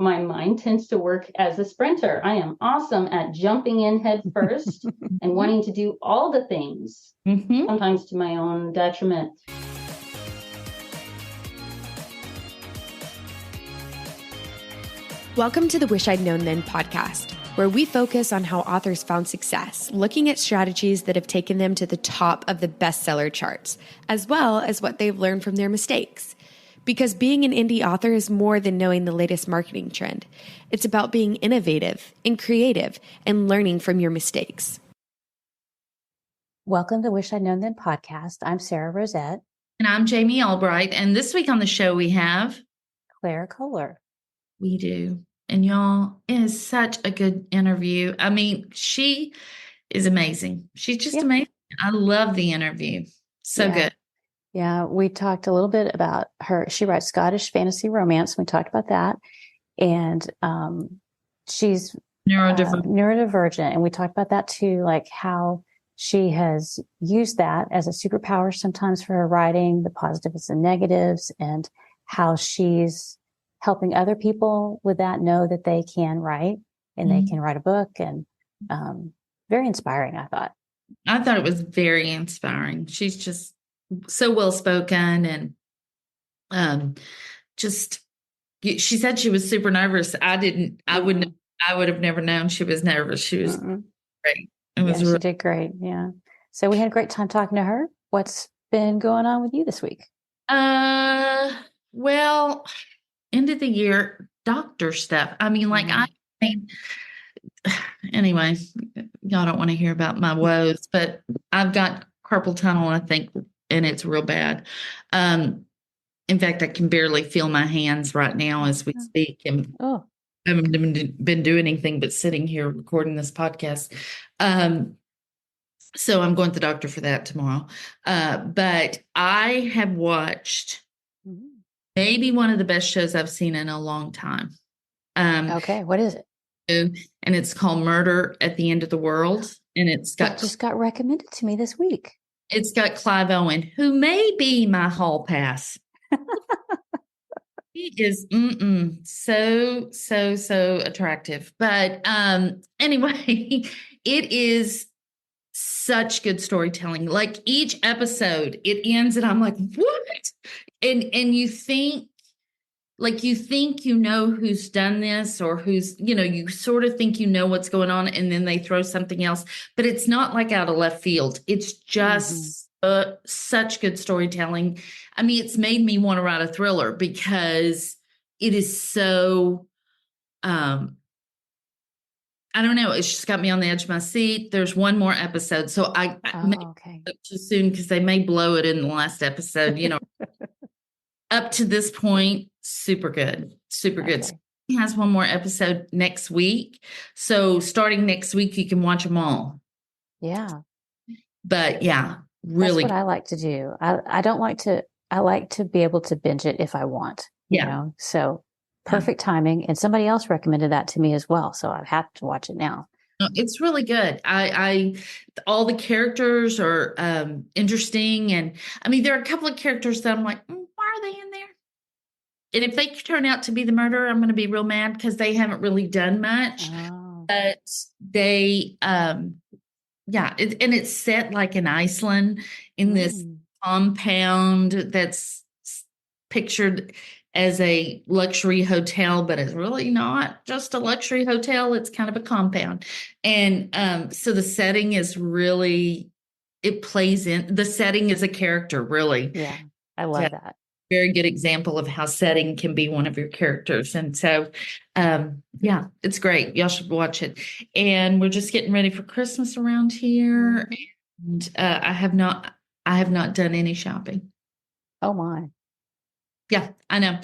my mind tends to work as a sprinter. I am awesome at jumping in head first and wanting to do all the things, sometimes to my own detriment. Welcome to the Wish I'd Known Then podcast, where we focus on how authors found success, looking at strategies that have taken them to the top of the bestseller charts, as well as what they've learned from their mistakes. Because being an indie author is more than knowing the latest marketing trend. It's about being innovative and creative and learning from your mistakes. Welcome to Wish I'd Known Then podcast. I'm Sara Rosette. And I'm Jamie Albright. And this week on the show we have Kohler. We do. And y'all, it is such a good interview. I mean, she is amazing. She's just amazing. I love the interview. So good. Yeah, we talked a little bit about her. She writes Scottish fantasy romance. We talked about that. And she's neurodivergent. And we talked about that too, like how she has used that as a superpower sometimes for her writing, the positives and negatives, and how she's helping other people with that know that they can write and they can write a book. And very inspiring, I thought. I thought it was very inspiring. She's just so well-spoken and she said she was super nervous. I would have never known she was nervous. She was great. She did great. Yeah. So we had a great time talking to her. What's been going on with you this week? Well, end of the year doctor stuff. I mean, anyway, y'all don't want to hear about my woes, but I've got carpal tunnel, I think, and it's real bad. In fact, I can barely feel my hands right now as we speak. And I haven't been doing anything but sitting here recording this podcast. So I'm going to the doctor for that tomorrow. But I have watched maybe one of the best shows I've seen in a long time. Okay, what is it? And it's called Murder at the End of the World. And it just got recommended to me this week. It's got Clive Owen, who may be my hall pass. He is so attractive. But anyway, it is such good storytelling. Like each episode, it ends and I'm like, what? And you think you know who's done this or who's, you sort of think you know what's going on, and then they throw something else, but it's not like out of left field. It's just such good storytelling. I mean, it's made me want to write a thriller because it is so, I don't know. It's just got me on the edge of my seat. There's one more episode. So I too soon because they may blow it in the last episode, Up to this point, super good. Super good. So he has one more episode next week. So starting next week, you can watch them all. Yeah. But yeah, really. That's what I like to do. I like to be able to binge it if I want, you know? So perfect timing. And somebody else recommended that to me as well. So I have to watch it now. It's really good. All the characters are interesting. And I mean, there are a couple of characters that I'm like, why are they in there? And if they turn out to be the murderer, I'm going to be real mad because they haven't really done much. But they, and it's set like in Iceland in this compound that's pictured as a luxury hotel, but it's really not just a luxury hotel. It's kind of a compound. And so the setting is really, it plays in, the setting is a character, really. Yeah, I love that. Very good example of how setting can be one of your characters. And so, it's great. Y'all should watch it. And we're just getting ready for Christmas around here. And I have not done any shopping. Oh my. Yeah, I know.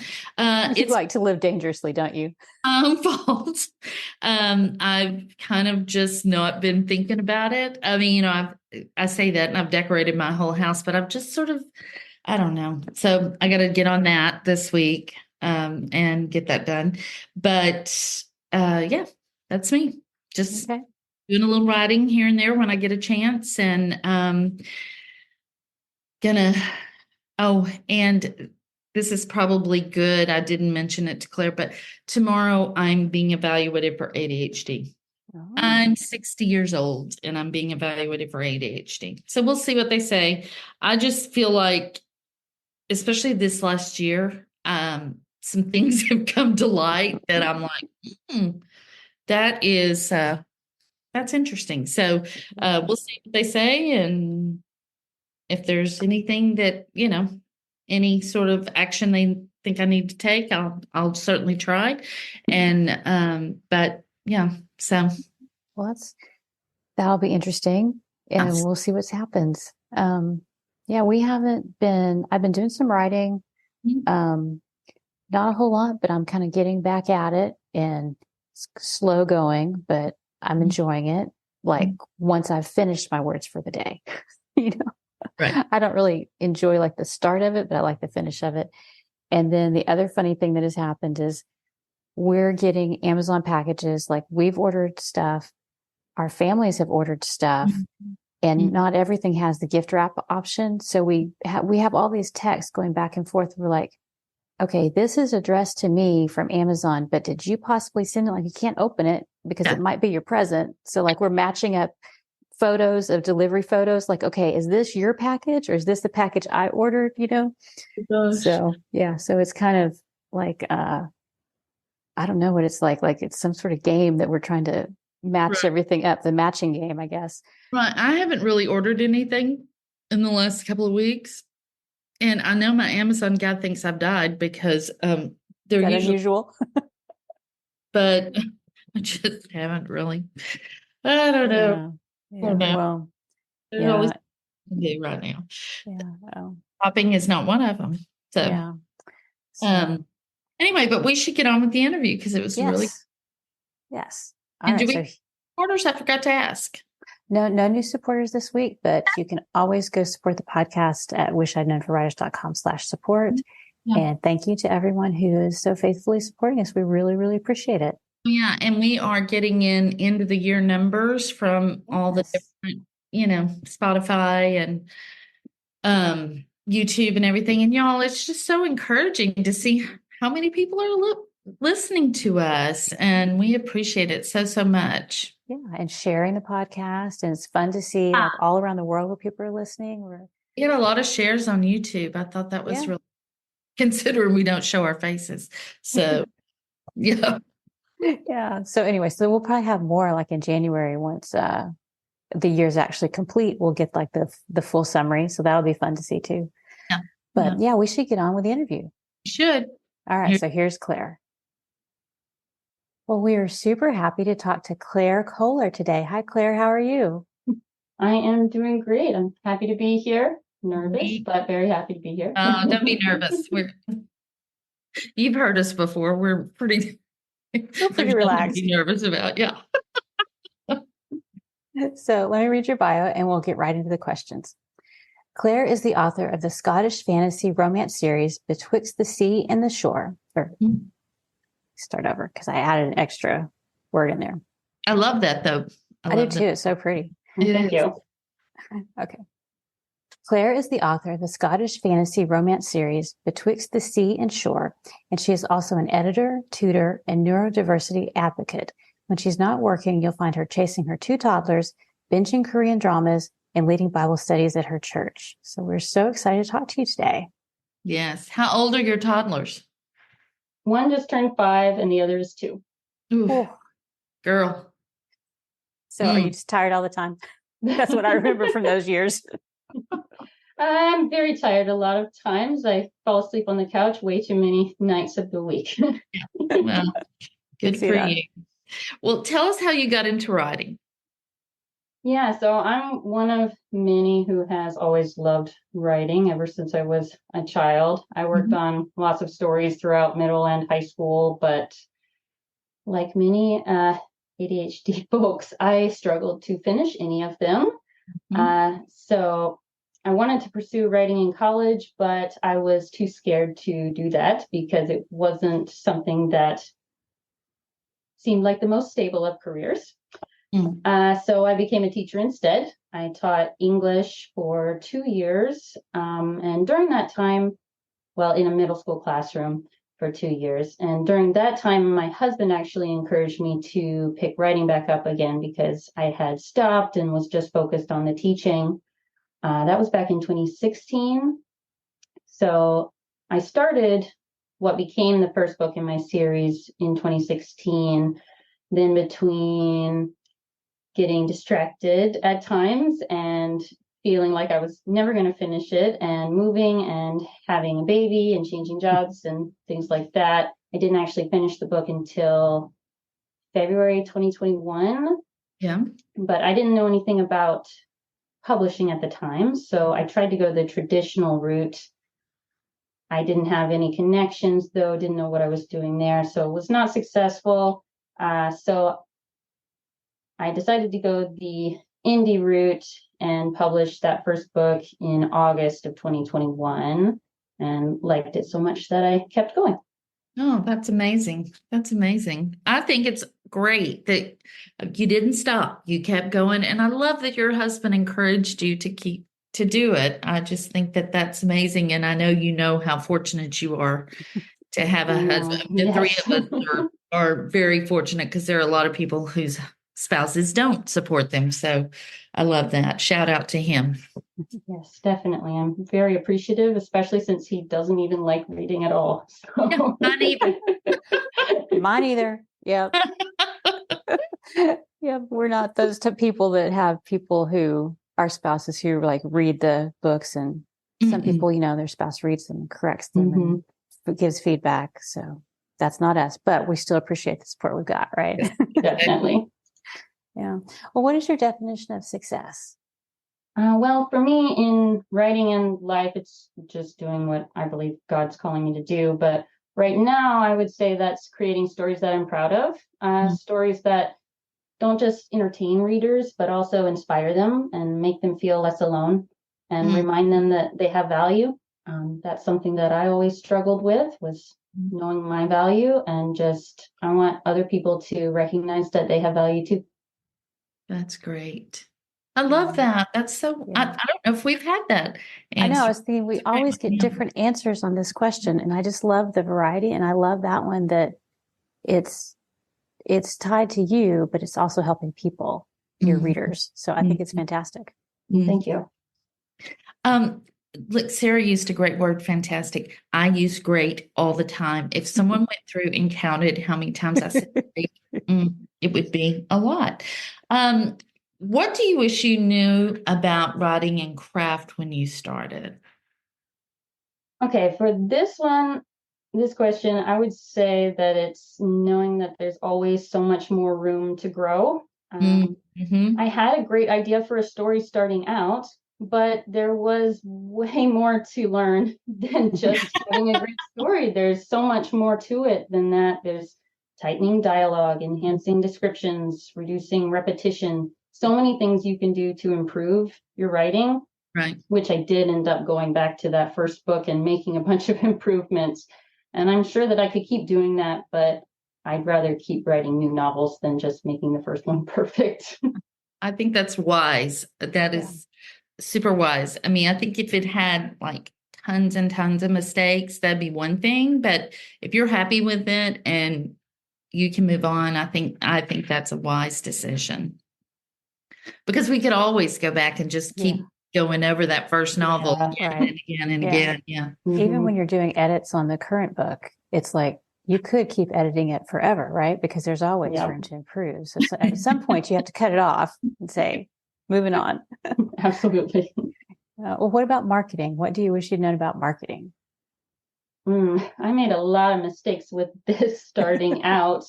You like to live dangerously, don't you? Fault. I've kind of just not been thinking about it. I mean, I say that and I've decorated my whole house, but I've just sort of, I don't know. So I got to get on that this week and get that done. But that's me. Just doing a little writing here and there when I get a chance, and and this is probably good. I didn't mention it to Claire, but tomorrow I'm being evaluated for ADHD. Oh. I'm 60 years old and I'm being evaluated for ADHD. So we'll see what they say. I just feel like, especially this last year, some things have come to light that I'm like, that is, that's interesting. So we'll see what they say. And if there's anything that, any sort of action they think I need to take, I'll certainly try. And, but yeah, so. Well, that'll be interesting and we'll see what happens. Yeah, I've been doing some writing, not a whole lot, but I'm kind of getting back at it and it's slow going, but I'm enjoying it. Like once I've finished my words for the day, right. I don't really enjoy like the start of it, but I like the finish of it. And then the other funny thing that has happened is we're getting Amazon packages. Like we've ordered stuff. Our families have ordered stuff and not everything has the gift wrap option. So we have all these texts going back and forth. We're like, okay, this is addressed to me from Amazon, but did you possibly send it? Like you can't open it because it might be your present. So like we're matching up photos of delivery photos. Like, okay, is this your package or is this the package I ordered? So yeah, so it's kind of like, I don't know what it's like it's some sort of game that we're trying to match everything up, the matching game, I guess. Right. I haven't really ordered anything in the last couple of weeks. And I know my Amazon guy thinks I've died because they're unusual. But I just haven't really. I don't know. Yeah. Well, there's always something right now. Yeah. Shopping is not one of them. So, anyway, but we should get on with the interview because it was really. Yes. And do we supporters? I forgot to ask. No new supporters this week, but you can always go support the podcast at wishidknownforwriters.com/support. And thank you to everyone who is so faithfully supporting us. We really, really appreciate it. Yeah. And we are getting in end of the year numbers from all the different, Spotify and YouTube and everything. And y'all, it's just so encouraging to see how many people are listening to us. And we appreciate it so much. Yeah, and sharing the podcast, and it's fun to see like all around the world where people are listening. We had a lot of shares on YouTube. I thought that was really, considering we don't show our faces. So, yeah. So anyway, so we'll probably have more like in January once the year's actually complete. We'll get like the full summary, so that'll be fun to see too. Yeah. But we should get on with the interview. We should. All right. So here's Claire. Well, we are super happy to talk to Claire Kohler today. Hi, Claire. How are you? I am doing great. I'm happy to be here. Nervous, but very happy to be here. Don't be nervous. You've heard us before. We're pretty relaxed. To be nervous about, So let me read your bio and we'll get right into the questions. Claire is the author of the Scottish fantasy romance series Betwixt the Sea and the Shore. Start over because I added an extra word in there. I love that though. I do too. It's so pretty. Thank you. Okay. Claire is the author of the Scottish fantasy romance series Betwixt the Sea and Shore, and she is also an editor, tutor, and neurodiversity advocate. When she's not working, you'll find her chasing her 2 toddlers, binging Korean dramas, and leading Bible studies at her church. So we're so excited to talk to you today. Yes. How old are your toddlers? One just turned 5 and the other is 2. Ooh, girl. So are you just tired all the time? That's what I remember from those years. I'm very tired a lot of times. I fall asleep on the couch way too many nights of the week. Well, good for you. Well, tell us how you got into writing. Yeah, so I'm one of many who has always loved writing ever since I was a child. I worked on lots of stories throughout middle and high school, but like many ADHD folks, I struggled to finish any of them. So I wanted to pursue writing in college, but I was too scared to do that because it wasn't something that seemed like the most stable of careers. So I became a teacher instead. I taught English for 2 years. And during that time, in a middle school classroom for 2 years. And during that time, my husband actually encouraged me to pick writing back up again because I had stopped and was just focused on the teaching. That was back in 2016. So I started what became the first book in my series in 2016. Then between getting distracted at times and feeling like I was never going to finish it, and moving and having a baby and changing jobs and things like that, I didn't actually finish the book until February 2021. Yeah. But I didn't know anything about publishing at the time, so I tried to go the traditional route. I didn't have any connections, though, didn't know what I was doing there, so it was not successful. So I decided to go the indie route and published that first book in August of 2021 and liked it so much that I kept going. Oh, that's amazing. That's amazing. I think it's great that you didn't stop. You kept going. And I love that your husband encouraged you to do it. I just think that that's amazing. And I know you know how fortunate you are to have a husband. The three of us are very fortunate because there are a lot of people whose spouses don't support them. So I love that. Shout out to him. Yes, definitely. I'm very appreciative, especially since he doesn't even like reading at all. So. No, not even. Mine either. Yep. Yeah, we're not those people that have people who are spouses who like read the books, and some people, their spouse reads them and corrects them and gives feedback. So that's not us, but we still appreciate the support we've got, right? Definitely. Yeah. Well, what is your definition of success? Well, for me in writing and life, it's just doing what I believe God's calling me to do. But right now, I would say that's creating stories that I'm proud of, stories that don't just entertain readers, but also inspire them and make them feel less alone and remind them that they have value. That's something that I always struggled with, was knowing my value, and just I want other people to recognize that they have value too. That's great. I love that. That's so, I don't know if we've had that answer. I know. I was thinking we always get different answers on this question, and I just love the variety. And I love that one, that it's tied to you, but it's also helping people, your readers. So I think it's fantastic. Thank you. Look, Sara used a great word, fantastic. I use great all the time. If someone went through and counted how many times I said great, it would be a lot. What do you wish you knew about writing and craft when you started? Okay, for this question, I would say that it's knowing that there's always so much more room to grow. I had a great idea for a story starting out, but there was way more to learn than just having a great story. There's so much more to it than that. There's tightening dialogue, enhancing descriptions, reducing repetition. So many things you can do to improve your writing, right? Which I did end up going back to that first book and making a bunch of improvements. And I'm sure that I could keep doing that, but I'd rather keep writing new novels than just making the first one perfect. I think that's wise. That is super wise. I mean, I think if it had like tons and tons of mistakes, that'd be one thing. But if you're happy with it and you can move on, I think that's a wise decision. Because we could always go back and just keep going over that first novel again and again and again. Yeah. Even when you're doing edits on the current book, it's like you could keep editing it forever, right? Because there's always room to improve. So at some point you have to cut it off and say, moving on. Absolutely. Well, what about marketing? What do you wish you'd known about marketing? I made a lot of mistakes with this starting out.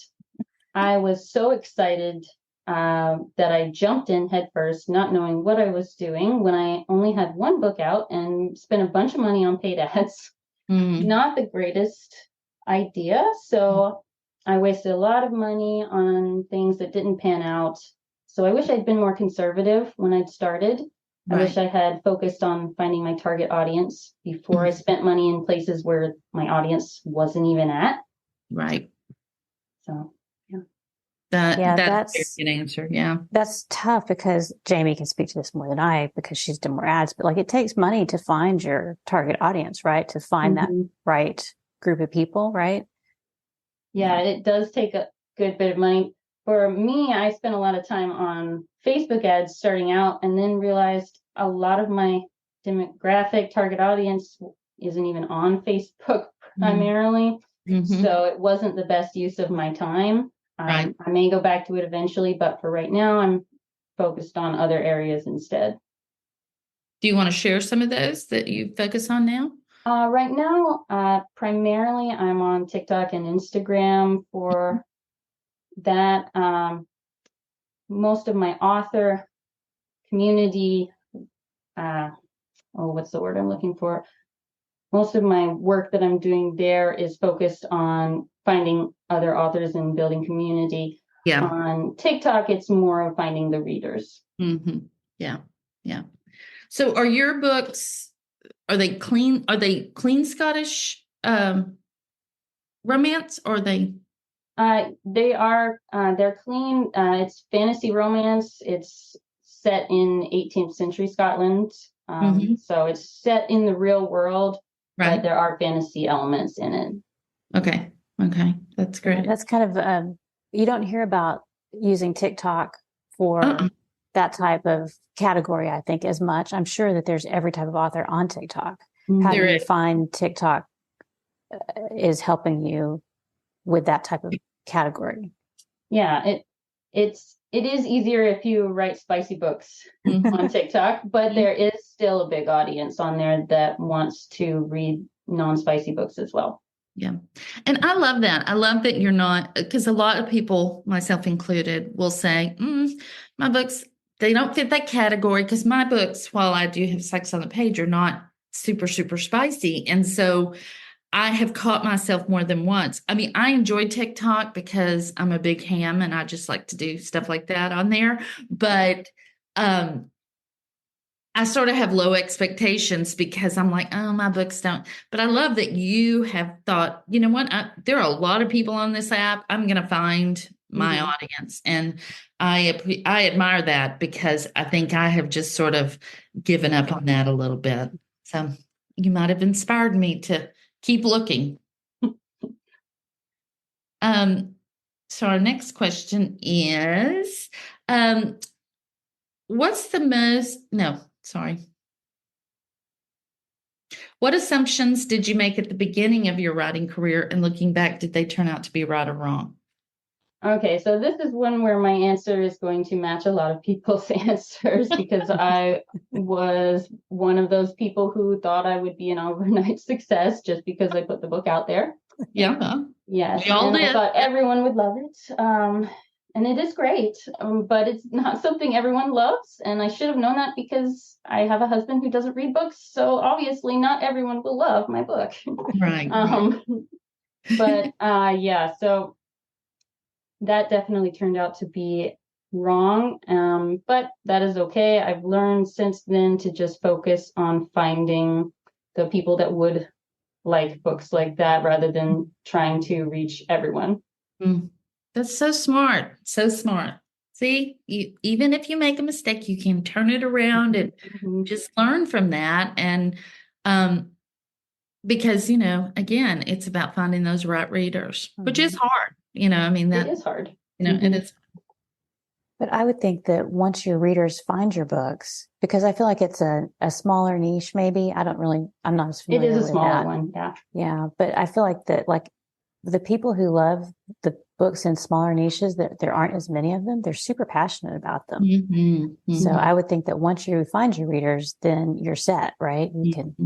I was so excited that I jumped in headfirst, not knowing what I was doing, when I only had one book out and spent a bunch of money on paid ads. Not the greatest idea. So I wasted a lot of money on things that didn't pan out. So I wish I'd been more conservative when I'd started. I wish I had focused on finding my target audience before I spent money in places where my audience wasn't even at. Right. So, yeah. That's a very good answer. Yeah. That's tough because Jamie can speak to this more than I because she's done more ads, but like it takes money to find your target audience, right? To find that right group of people, right? Yeah, it does take a good bit of money. For me, I spent a lot of time on Facebook ads starting out and then realized a lot of my demographic target audience isn't even on Facebook primarily. So it wasn't the best use of my time. Right. I may go back to it eventually, but for right now, I'm focused on other areas instead. Do you want to share some of those that you focus on now? Right now, primarily I'm on TikTok and Instagram for that. Most of my author community, what's the word I'm looking for? Most of my work that I'm doing there is focused on finding other authors and building community. Yeah. On TikTok, it's more of finding the readers. Yeah. Yeah. So are your books, are they clean Scottish romance or are they? They are, they're clean. It's fantasy romance. It's set in 18th century Scotland. So it's set in the real world, but there are fantasy elements in it. Okay. That's great. Yeah, that's kind of, you don't hear about using TikTok for that type of category, I think, as much. I'm sure that there's every type of author on TikTok. How do you find TikTok is helping you with that type of category? Yeah, it is easier if you write spicy books on TikTok, but there is still a big audience on there that wants to read non-spicy books as well. Yeah. And I love that. I love that you're not, because a lot of people, myself included, will say, my books, they don't fit that category because my books, while I do have sex on the page, are not super, super spicy. And so I have caught myself more than once. I mean, I enjoy TikTok because I'm a big ham and I just like to do stuff like that on there. But I sort of have low expectations because I'm like, oh, my books don't. But I love that you have thought, you know what? There are a lot of people on this app. I'm going to find my audience. And I admire that because I think I have just sort of given up on that a little bit. So you might have inspired me to keep looking. So our next question is, what assumptions did you make at the beginning of your writing career, and looking back, did they turn out to be right or wrong? Okay, so this is one where my answer is going to match a lot of people's answers because I was one of those people who thought I would be an overnight success just because I put the book out there. Yeah. Yes, and I thought everyone would love it. And it is great, but it's not something everyone loves. And I should have known that because I have a husband who doesn't read books. So obviously not everyone will love my book. Right. But yeah, so that definitely turned out to be wrong. But that is okay. I've learned since then to just focus on finding the people that would like books like that rather than trying to reach everyone. That's so smart. So smart. See, even if you make a mistake, you can turn it around and just learn from that. And because, again, it's about finding those right readers, which is hard. I mean, that it is hard. It is. But I would think that once your readers find your books, because I feel like it's a smaller niche, maybe. I'm not as familiar with that. It is a smaller one, yeah. Yeah, but I feel like that, like the people who love the books in smaller niches, that there aren't as many of them, they're super passionate about them. So I would think that once you find your readers, then you're set, right? You can,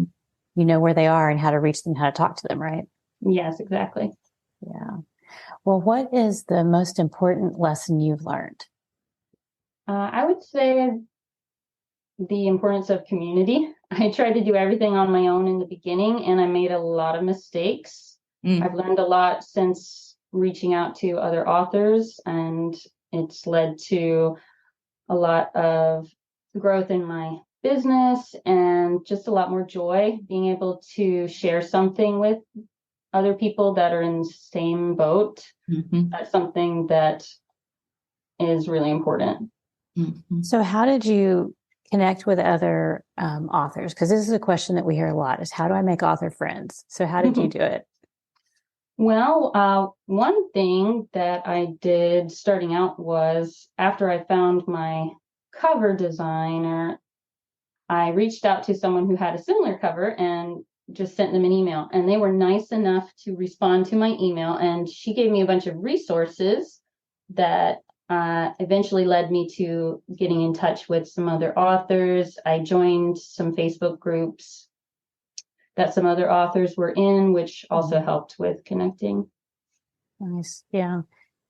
you know where they are and how to reach them, how to talk to them, right? Yes, exactly. Yeah. Well, what is the most important lesson you've learned? I would say the importance of community. I tried to do everything on my own in the beginning, and I made a lot of mistakes. I've learned a lot since reaching out to other authors, and it's led to a lot of growth in my business and just a lot more joy being able to share something with other people that are in the same boat. That's something that is really important. Mm-hmm. So how did you connect with other authors? Because this is a question that we hear a lot, is how do I make author friends? So how did you do it? Well, one thing that I did starting out was after I found my cover designer, I reached out to someone who had a similar cover and just sent them an email. And they were nice enough to respond to my email. And she gave me a bunch of resources that eventually led me to getting in touch with some other authors. I joined some Facebook groups that some other authors were in, which also helped with connecting. Nice. Yeah.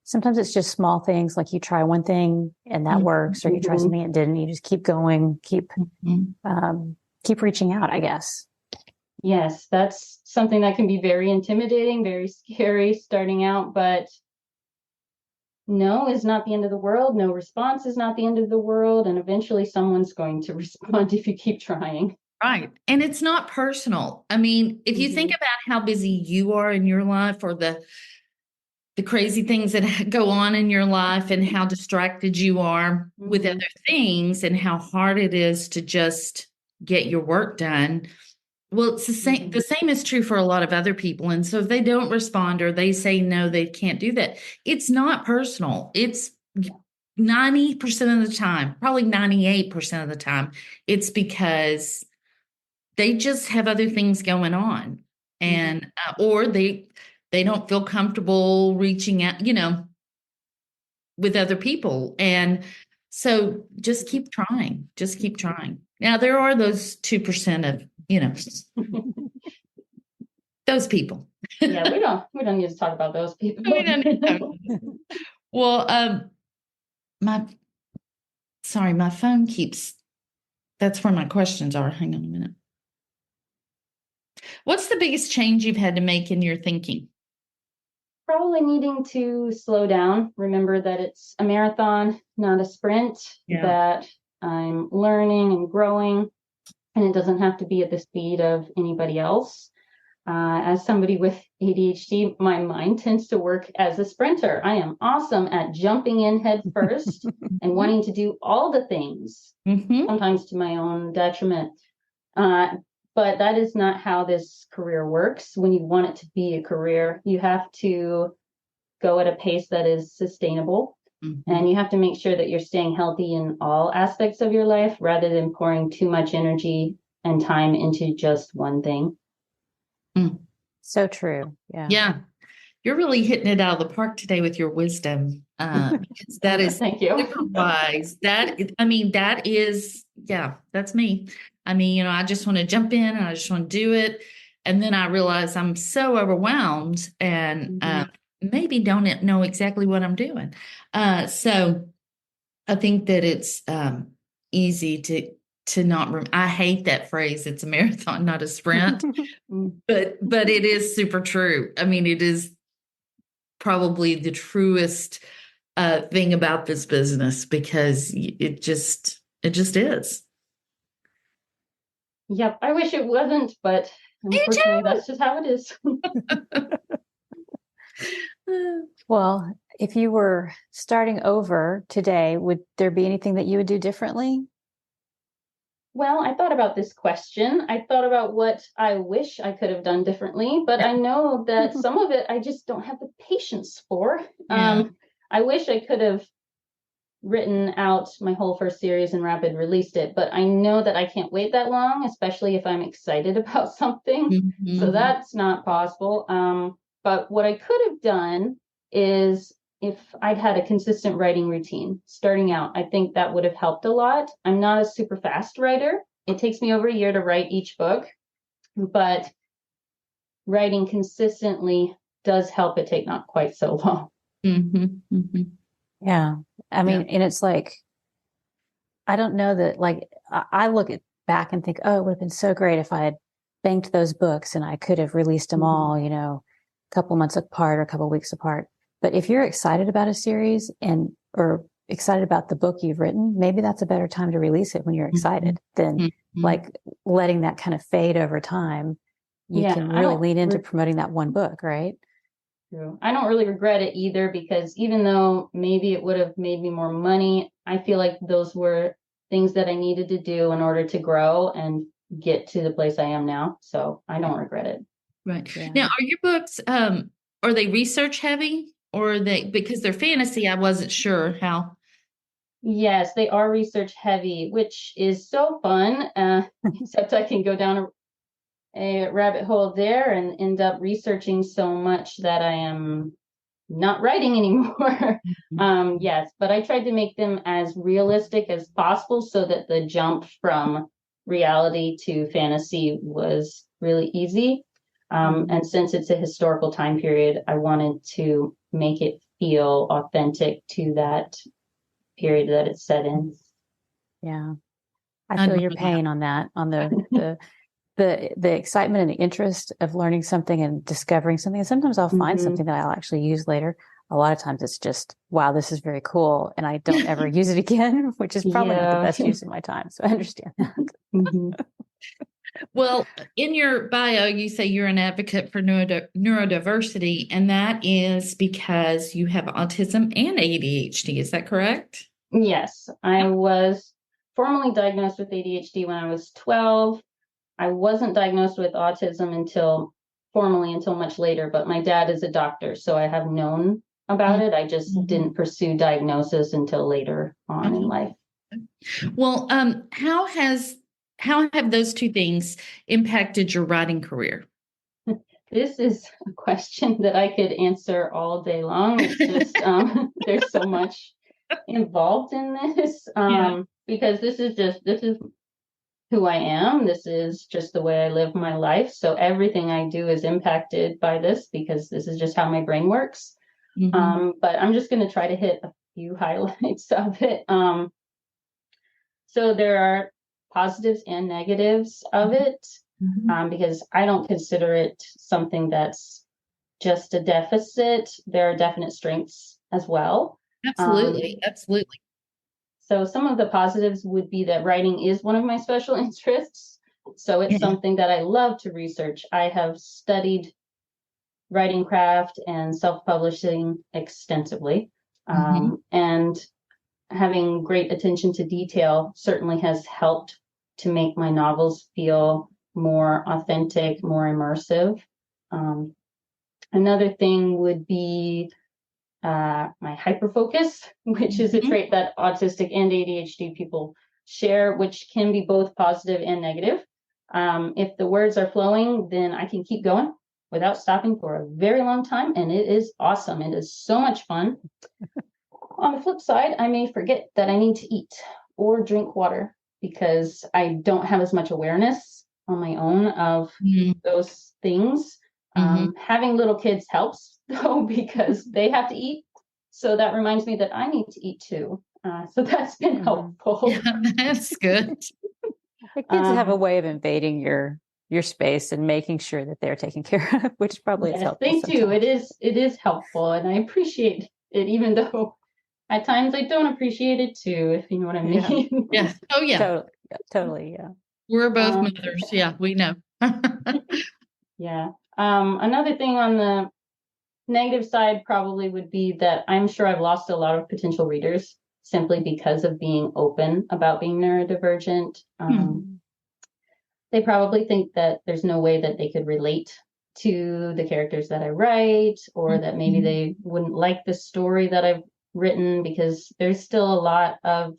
Sometimes it's just small things, like you try one thing and that works, or you try something and it didn't. You just keep going, keep reaching out, I guess. Yes, that's something that can be very intimidating, very scary starting out, but no is not the end of the world. No response is not the end of the world. And eventually someone's going to respond if you keep trying. Right. And it's not personal. I mean, if you think about how busy you are in your life, or the crazy things that go on in your life, and how distracted you are with other things, and how hard it is to just get your work done. Well, it's the same. The same is true for a lot of other people. And so if they don't respond, or they say no, they can't do that, it's not personal. It's 90% of the time, probably 98% of the time, it's because they just have other things going on, and or they don't feel comfortable reaching out, with other people. And so just keep trying. Just keep trying. Now, there are those 2% of, those people. Yeah, we don't need to talk about those people. Well, my phone keeps, that's where my questions are. Hang on a minute. What's the biggest change you've had to make in your thinking? Probably needing to slow down. Remember that it's a marathon, not a sprint, that I'm learning and growing, and it doesn't have to be at the speed of anybody else. As somebody with ADHD, my mind tends to work as a sprinter. I am awesome at jumping in head first and wanting to do all the things, sometimes to my own detriment. But that is not how this career works. When you want it to be a career, you have to go at a pace that is sustainable. And you have to make sure that you're staying healthy in all aspects of your life, rather than pouring too much energy and time into just one thing. So true. Yeah. Yeah. You're really hitting it out of the park today with your wisdom. Because that is Thank you. super wise. That is, that's me. I mean, I just want to jump in and I just want to do it. And then I realize I'm so overwhelmed and maybe don't know exactly what I'm doing. So I think that it's easy to not, I hate that phrase. It's a marathon, not a sprint, but it is super true. I mean, it is probably the truest thing about this business, because it just is. Yep. I wish it wasn't, but unfortunately that's just how it is. Well, if you were starting over today, would there be anything that you would do differently? Well, I thought about this question. I thought about what I wish I could have done differently, but I know that some of it I just don't have the patience for. I wish I could have written out my whole first series and rapid released it, but I know that I can't wait that long, especially if I'm excited about something. So that's not possible. But what I could have done is, if I'd had a consistent writing routine starting out, I think that would have helped a lot. I'm not a super fast writer. It takes me over a year to write each book, but writing consistently does help it take not quite so long. Yeah. I mean, and it's like, I don't know that, like, I look back and think, oh, it would have been so great if I had banked those books and I could have released them all, a couple months apart or a couple weeks apart. But if you're excited about a series or excited about the book you've written, maybe that's a better time to release it when you're excited than like letting that kind of fade over time. You can really lean into promoting that one book, right? True. I don't really regret it either, because even though maybe it would have made me more money, I feel like those were things that I needed to do in order to grow and get to the place I am now. So I don't regret it. Right. Yeah. Now, are your books, are they research heavy, or are they, because they're fantasy, I wasn't sure how. Yes, they are research heavy, which is so fun. Except I can go down a rabbit hole there and end up researching so much that I am not writing anymore. Yes, but I tried to make them as realistic as possible so that the jump from reality to fantasy was really easy. And since it's a historical time period, I wanted to make it feel authentic to that period that it's set in. Yeah. I feel your pain on that, on the excitement and the interest of learning something and discovering something. And sometimes I'll find something that I'll actually use later. A lot of times it's just, wow, this is very cool. And I don't ever use it again, which is probably not the best use of my time. So I understand that. Well, in your bio, you say you're an advocate for neurodiversity, and that is because you have autism and ADHD. Is that correct? Yes, I was formally diagnosed with ADHD when I was 12. I wasn't diagnosed with autism until much later, but my dad is a doctor, so I have known about it. I just didn't pursue diagnosis until later on in life. Well, how have those two things impacted your writing career? This is a question that I could answer all day long. It's just there's so much involved in this because this is who I am. This is just the way I live my life. So everything I do is impacted by this because this is just how my brain works. But I'm just going to try to hit a few highlights of it. So there are positives and negatives of it because I don't consider it something that's just a deficit. There are definite strengths as well. Absolutely. So some of the positives would be that writing is one of my special interests. So it's something that I love to research. I have studied writing craft and self-publishing extensively. And having great attention to detail certainly has helped to make my novels feel more authentic, more immersive. Another thing would be my hyperfocus, which is a trait that autistic and ADHD people share, which can be both positive and negative. If the words are flowing, then I can keep going without stopping for a very long time, and it is awesome. It is so much fun. On the flip side, I may forget that I need to eat or drink water because I don't have as much awareness on my own of those things. Having little kids helps though, because they have to eat. So that reminds me that I need to eat too. So that's been helpful. Yeah, that's good. The kids have a way of invading your space and making sure that they're taken care of, which probably is helpful. They do. It is helpful, and I appreciate it, even though at times I don't appreciate it too, if you know what I mean. Yeah. Oh yeah. Totally. Yeah. We're both mothers. Yeah, we know. Yeah. Another thing on the negative side probably would be that I'm sure I've lost a lot of potential readers simply because of being open about being neurodivergent. They probably think that there's no way that they could relate to the characters that I write, or that maybe they wouldn't like the story that I've written, because there's still a lot of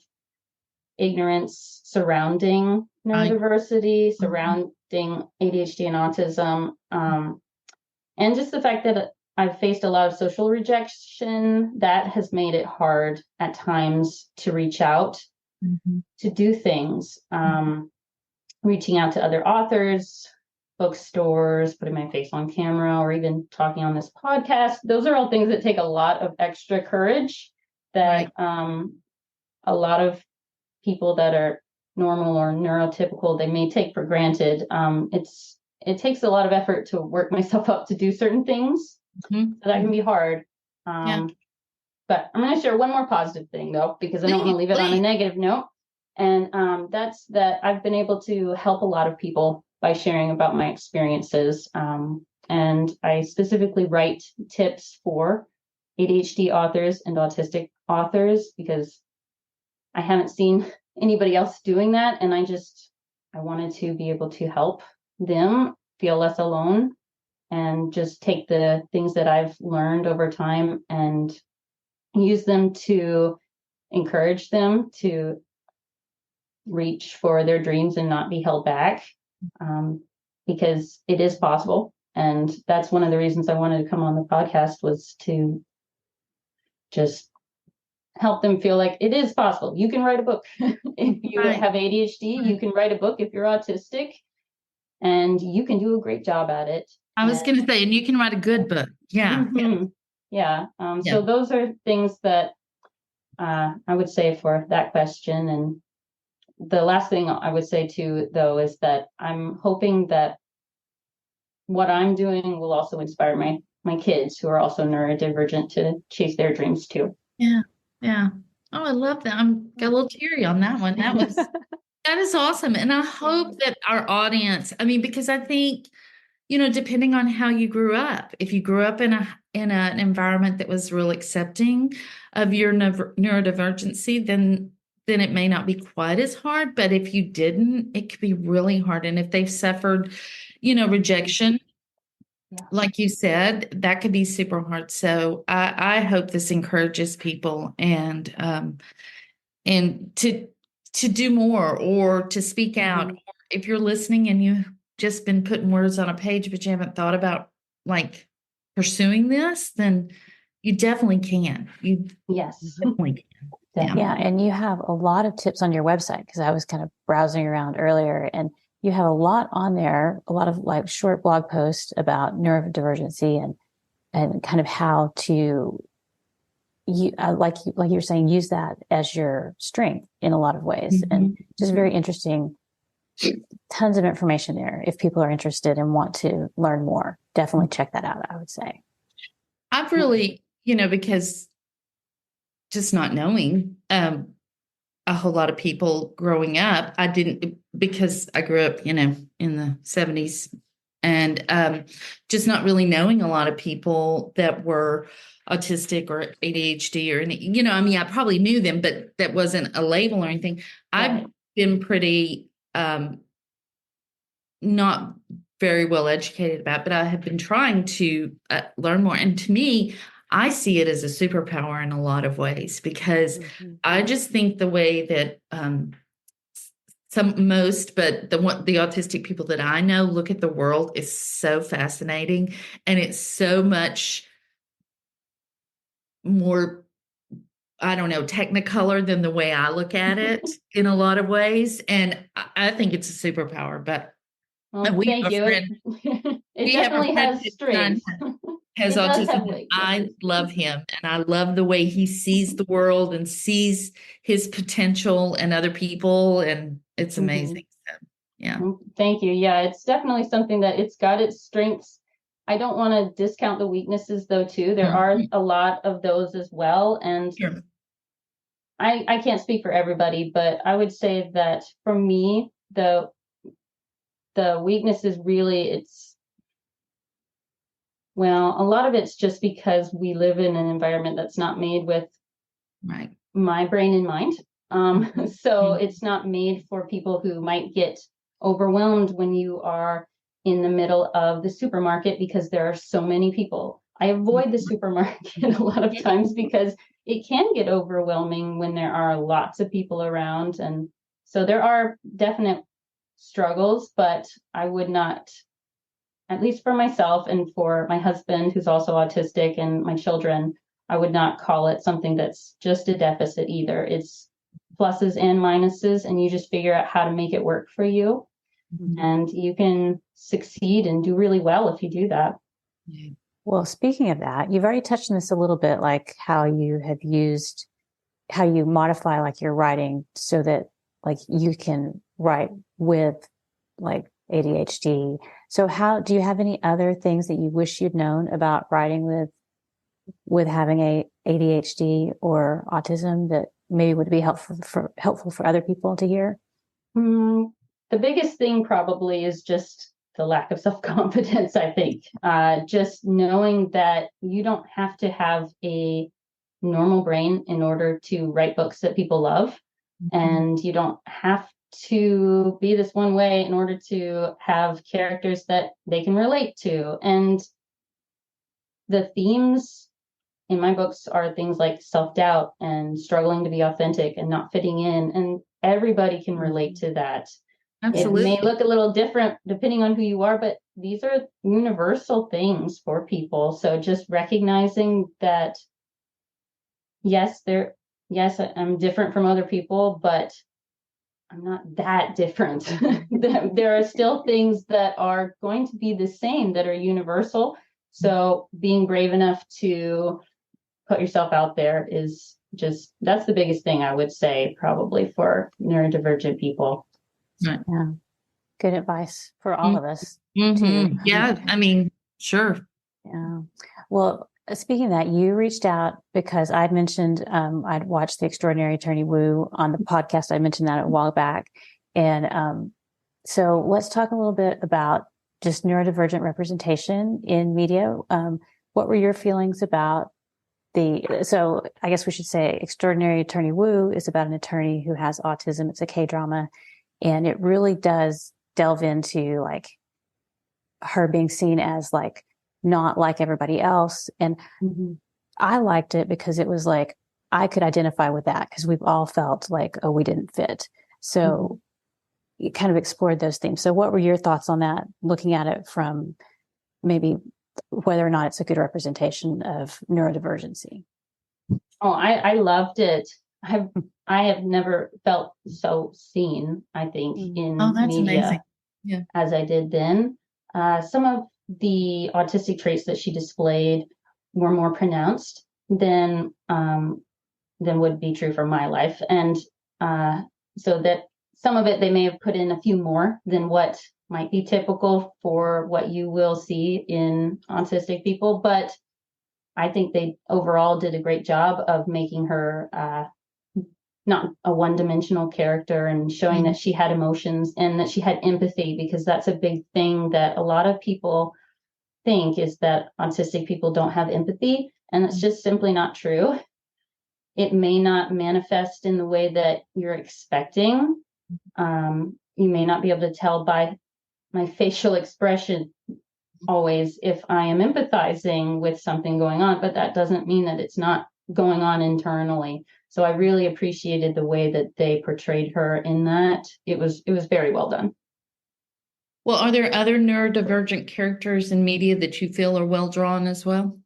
ignorance surrounding neurodiversity, surrounding ADHD and autism, and just the fact that I've faced a lot of social rejection that has made it hard at times to reach out, to do things, reaching out to other authors, bookstores, putting my face on camera, or even talking on this podcast. Those are all things that take a lot of extra courage that a lot of people that are normal or neurotypical, they may take for granted. It takes a lot of effort to work myself up to do certain things. So that can be hard. But I'm going to share one more positive thing though, because I don't want to leave it on a negative note. And that's that I've been able to help a lot of people by sharing about my experiences. and I specifically write tips for ADHD authors and autistic authors because I haven't seen anybody else doing that. And I wanted to be able to help them feel less alone and just take the things that I've learned over time and use them to encourage them to reach for their dreams and not be held back, because it is possible. And that's one of the reasons I wanted to come on the podcast, was to just help them feel like it is possible. You can write a book. If you have ADHD, you can write a book if you're autistic, and you can do a great job at it. I was going to say, and you can write a good book. Yeah. Mm-hmm. Yeah. So those are things that I would say for that question. And the last thing I would say too, though, is that I'm hoping that what I'm doing will also inspire my kids who are also neurodivergent to chase their dreams too. Yeah. Yeah. Oh, I love that. I'm got a little teary on that one. That is awesome. And I hope that our audience, I mean, because I think, depending on how you grew up, if you grew up in an environment that was real accepting of your neurodivergency, then it may not be quite as hard. But if you didn't, it could be really hard. And if they've suffered, rejection, like you said, that could be super hard. So I hope this encourages people and to do more, or to speak out. Or if you're listening and you've just been putting words on a page, but you haven't thought about like pursuing this, then you definitely can. Yes, definitely can. Yeah. And you have a lot of tips on your website, because I was kind of browsing around earlier, and you have a lot on there, a lot of like short blog posts about neurodivergency and kind of how to, like you're saying, use that as your strength in a lot of ways. And just very interesting, tons of information there. If people are interested and want to learn more, definitely check that out, I would say. I've really, because just not knowing a whole lot of people growing up, because I grew up, in the 70s, and just not really knowing a lot of people that were autistic or ADHD or any, I probably knew them, but that wasn't a label or anything. I've been pretty not very well educated about, but I have been trying to learn more. And to me, I see it as a superpower in a lot of ways, because I just think the way that the autistic people that I know look at the world is so fascinating, and it's so much more, I don't know, technicolor than the way I look at it in a lot of ways. And I think it's a superpower, but thank you. It definitely has strengths. Has autism. I love him, and I love the way he sees the world and sees his potential and other people, and it's amazing. So, yeah. Thank you. Yeah, it's definitely something that it's got its strengths. I don't want to discount the weaknesses though too. There are a lot of those as well. And I can't speak for everybody, but I would say that for me, the weakness is really, a lot of it's just because we live in an environment that's not made with my brain in mind. So it's not made for people who might get overwhelmed when you are in the middle of the supermarket, because there are so many people. I avoid the supermarket a lot of times because it can get overwhelming when there are lots of people around. And so there are definite struggles, but I would not, at least for myself and for my husband, who's also autistic, and my children, I would not call it something that's just a deficit either. It's pluses and minuses, and you just figure out how to make it work for you. And you can succeed and do really well if you do that. Well, speaking of that, you've already touched on this a little bit, like how you modify like your writing so that like you can write with like ADHD. So do you have any other things that you wish you'd known about writing with having a ADHD or autism that maybe would be helpful for other people to hear? The biggest thing probably is just the lack of self-confidence, I think. Just knowing that you don't have to have a normal brain in order to write books that people love. And you don't have to be this one way in order to have characters that they can relate to. And the themes in my books are things like self-doubt and struggling to be authentic and not fitting in. And everybody can relate to that. Absolutely. It may look a little different depending on who you are, but these are universal things for people. So just recognizing that, yes, I'm different from other people, but I'm not that different. There are still things that are going to be the same, that are universal. So being brave enough to put yourself out there is just, that's the biggest thing I would say probably for neurodivergent people. Right. Yeah. Good advice for all of us. Mm-hmm. Yeah. I mean, sure. Yeah. Well, speaking of that, you reached out because I'd mentioned, I'd watched The Extraordinary Attorney Wu on the podcast. I mentioned that a while back. And, so let's talk a little bit about just neurodivergent representation in media. What were your feelings about so I guess we should say Extraordinary Attorney Wu is about an attorney who has autism. It's a Kdrama, and it really does delve into like her being seen as like not like everybody else. And I liked it because it was like, I could identify with that because we've all felt like, oh, we didn't fit. So you kind of explored those themes. So what were your thoughts on that, looking at it from maybe whether or not it's a good representation of neurodivergency? Oh, I loved it. I have never felt so seen, I think, in that's media amazing. Yeah. as I did then. Some of the autistic traits that she displayed were more pronounced than would be true for my life. And so that some of it, they may have put in a few more than what might be typical for what you will see in autistic people. But I think they overall did a great job of making her not a one-dimensional character and showing that she had emotions and that she had empathy, because that's a big thing that a lot of people think, is that autistic people don't have empathy. And it's just simply not true. It may not manifest in the way that you're expecting. You may not be able to tell by my facial expression always if I am empathizing with something going on, but that doesn't mean that it's not going on internally. So I really appreciated the way that they portrayed her in that. It was very well done. Well, are there other neurodivergent characters in media that you feel are well drawn as well?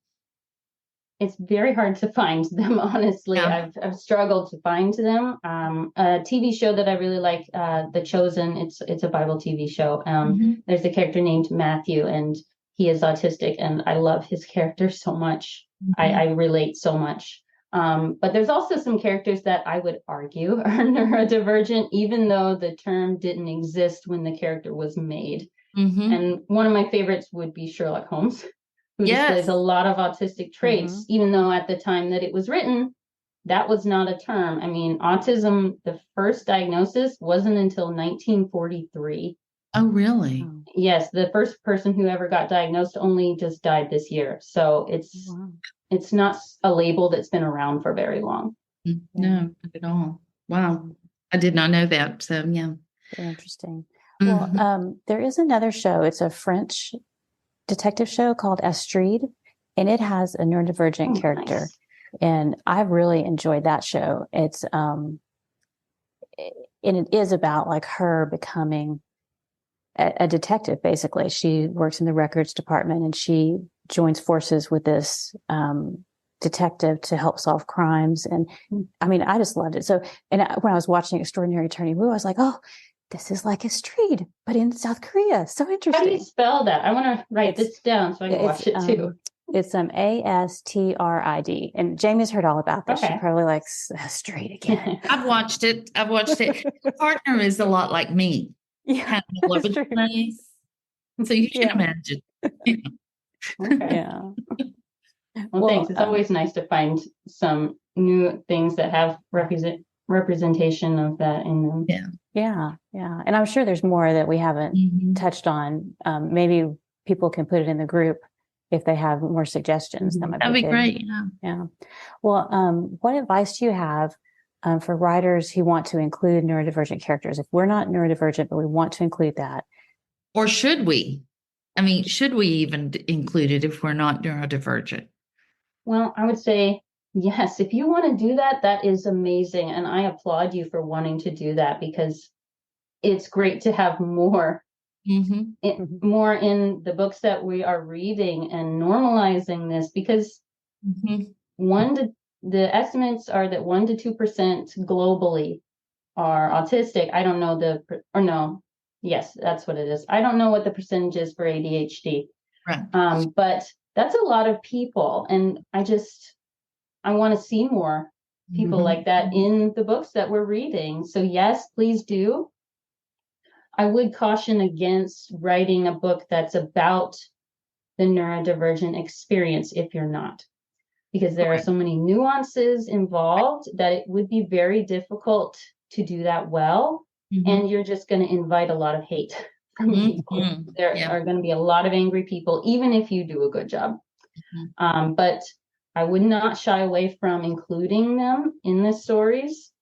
It's very hard to find them, honestly. Yeah. I've struggled to find them. A TV show that I really like, The Chosen. It's a Bible TV show. There's a character named Matthew, and he is autistic, and I love his character so much. I relate so much. But there's also some characters that I would argue are neurodivergent, even though the term didn't exist when the character was made. And one of my favorites would be Sherlock Holmes, who displays a lot of autistic traits, even though at the time that it was written, that was not a term. I mean, autism, the first diagnosis wasn't until 1943. Oh, really? Yes, the first person who ever got diagnosed only just died this year. So it's not a label that's been around for very long. No, not at all. Wow. I did not know that. So, yeah. Very interesting. Well, there is another show. It's a French detective show called Astrid, and it has a neurodivergent character. Nice. And I've really enjoyed that show. It's, and it is about like her becoming a detective, basically. She works in the records department, and she joins forces with this detective to help solve crimes. And I mean, I just loved it. So, and when I was watching Extraordinary Attorney Wu, I was like, oh, this is like Astrid, but in South Korea. So interesting. How do you spell that? I want to write this down so I can watch it too. It's Astrid. And Jamie's heard all about this. She probably likes Astrid again. I've watched it. The partner is a lot like me. Yeah. Kind of all over the place. So you can imagine. Yeah. Well, thanks. It's always nice to find some new things that have representation of that in them. Yeah. Yeah. And I'm sure there's more that we haven't touched on. Maybe people can put it in the group if they have more suggestions. That might That'd be good. great. Yeah. Yeah. Well, what advice do you have for writers who want to include neurodivergent characters? If we're not neurodivergent, but we want to include that. Or should we? I mean, should we even include it if we're not neurodivergent? Well, I would say yes. If you want to do that, that is amazing. And I applaud you for wanting to do that, because it's great to have more, more in the books that we are reading and normalizing this, because the estimates are that 1 to 2% globally are autistic. I don't know yes, that's what it is. I don't know what the percentage is for ADHD. Right. But that's a lot of people. And I want to see more people like that in the books that we're reading. So yes, please do. I would caution against writing a book that's about the neurodivergent experience if you're not, because there are so many nuances involved that it would be very difficult to do that well. And you're just going to invite a lot of hate from people. There are going to be a lot of angry people, even if you do a good job. But I would not shy away from including them in the stories.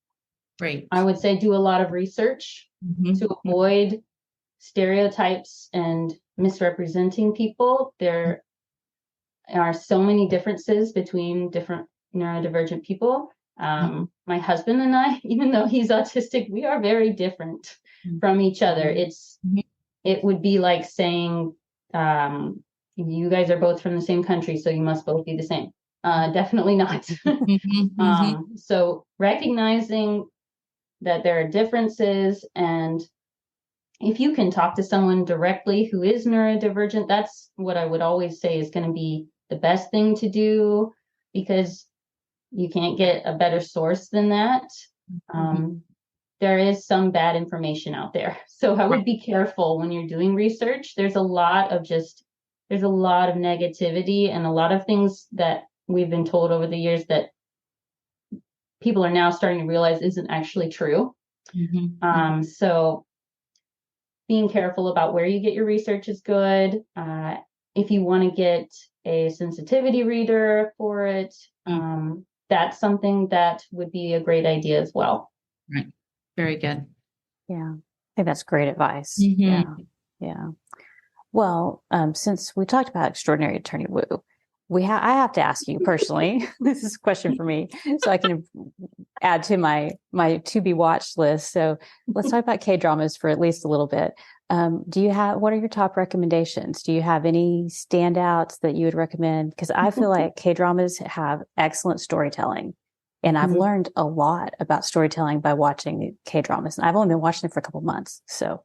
Great. I would say do a lot of research to avoid stereotypes and misrepresenting people. There are so many differences between different neurodivergent people. My husband and I, even though he's autistic, we are very different from each other. It would be like saying, you guys are both from the same country, so you must both be the same. Definitely not. So recognizing that there are differences, and if you can talk to someone directly who is neurodivergent, that's what I would always say is going to be the best thing to do, because you can't get a better source than that. There is some bad information out there. So I would be careful when you're doing research. There's a lot of negativity and a lot of things that we've been told over the years that people are now starting to realize isn't actually true. So being careful about where you get your research is good. If you want to get a sensitivity reader for it, that's something that would be a great idea as well. Right. Very good. Yeah. I think that's great advice. Yeah. Yeah. Well, since we talked about Extraordinary Attorney Woo, I have to ask you personally, this is a question for me, so I can add to my to be watched list. So let's talk about Kdramas for at least a little bit. What are your top recommendations? Do you have any standouts that you would recommend? Because I feel like Kdramas have excellent storytelling. And I've learned a lot about storytelling by watching Kdramas. And I've only been watching them for a couple of months. So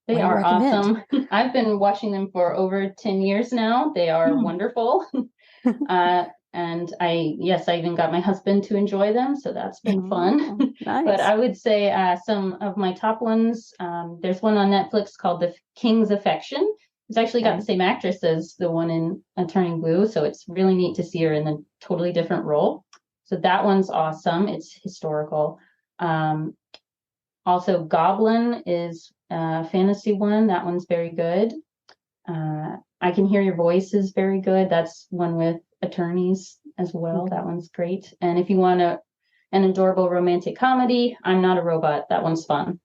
they are awesome. I've been watching them for over 10 years now. They are wonderful. And I even got my husband to enjoy them. So that's been fun. Nice. But I would say some of my top ones, there's one on Netflix called The King's Affection. It's actually got the same actress as the one in Attorney Woo. So it's really neat to see her in a totally different role. So that one's awesome. It's historical. Also, Goblin is a fantasy one. That one's very good. I Can Hear Your Voice is very good. That's one with attorneys as well. That one's great. And if you want an adorable romantic comedy, I'm Not a Robot. That one's fun.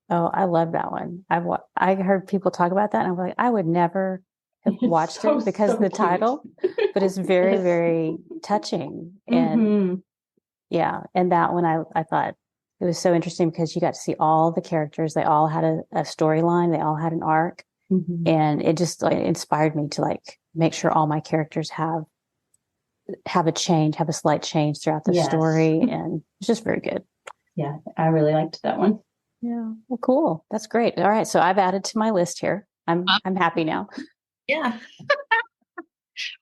Oh, I love that one. I heard people talk about that, and I'm like, I would never have watched it because of the title, but it's very, very touching. And and that one I thought it was so interesting because you got to see all the characters. They all had a storyline. They all had an arc. And it just inspired me to make sure all my characters have a slight change throughout the story. And it's just very good. Yeah, I really liked that one. Yeah. Well, cool. That's great. All right. So I've added to my list here. I'm happy now. Yeah.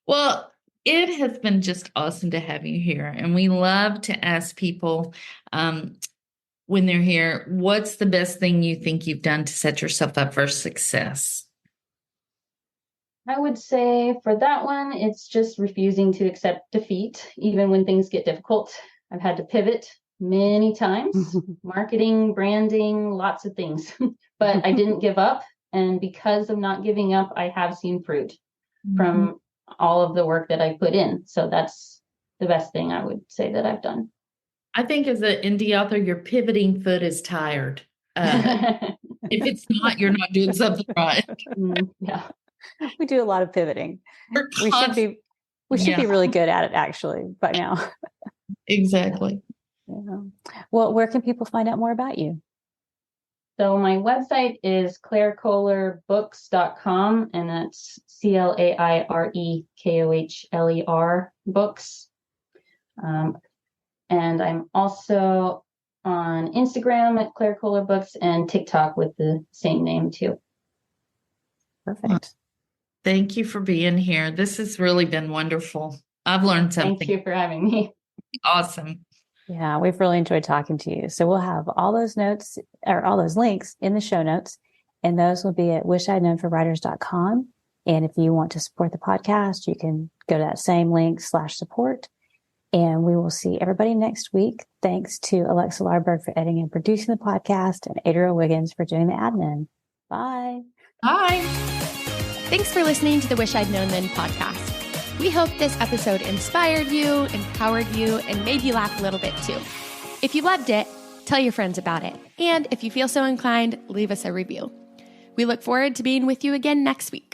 Well, it has been just awesome to have you here. And we love to ask people when they're here, what's the best thing you think you've done to set yourself up for success? I would say for that one, it's just refusing to accept defeat, even when things get difficult. I've had to pivot many times, marketing, branding, lots of things, but I didn't give up. And because of not giving up, I have seen fruit from all of the work that I put in. So that's the best thing I would say that I've done. I think as an indie author, your pivoting foot is tired. If it's not, you're not doing something right. Yeah. We do a lot of pivoting. We should be really good at it actually by now. Exactly. Yeah. Well, where can people find out more about you? So my website is clairekohlerbooks.com, and that's CLAIREKOHLER books. And I'm also on Instagram at Claire Kohler Books and TikTok with the same name too. Perfect. Thank you for being here. This has really been wonderful. I've learned something. Thank you for having me. Awesome. Yeah, we've really enjoyed talking to you. So we'll have all those notes or all those links in the show notes, and those will be at wishidknownforwriters.com. And if you want to support the podcast, you can go to that same link /support. And we will see everybody next week. Thanks to Alexa Larberg for editing and producing the podcast, and Adriel Wiggins for doing the admin. Bye. Bye. Thanks for listening to the Wish I'd Known Then podcast. We hope this episode inspired you, empowered you, and made you laugh a little bit too. If you loved it, tell your friends about it. And if you feel so inclined, leave us a review. We look forward to being with you again next week.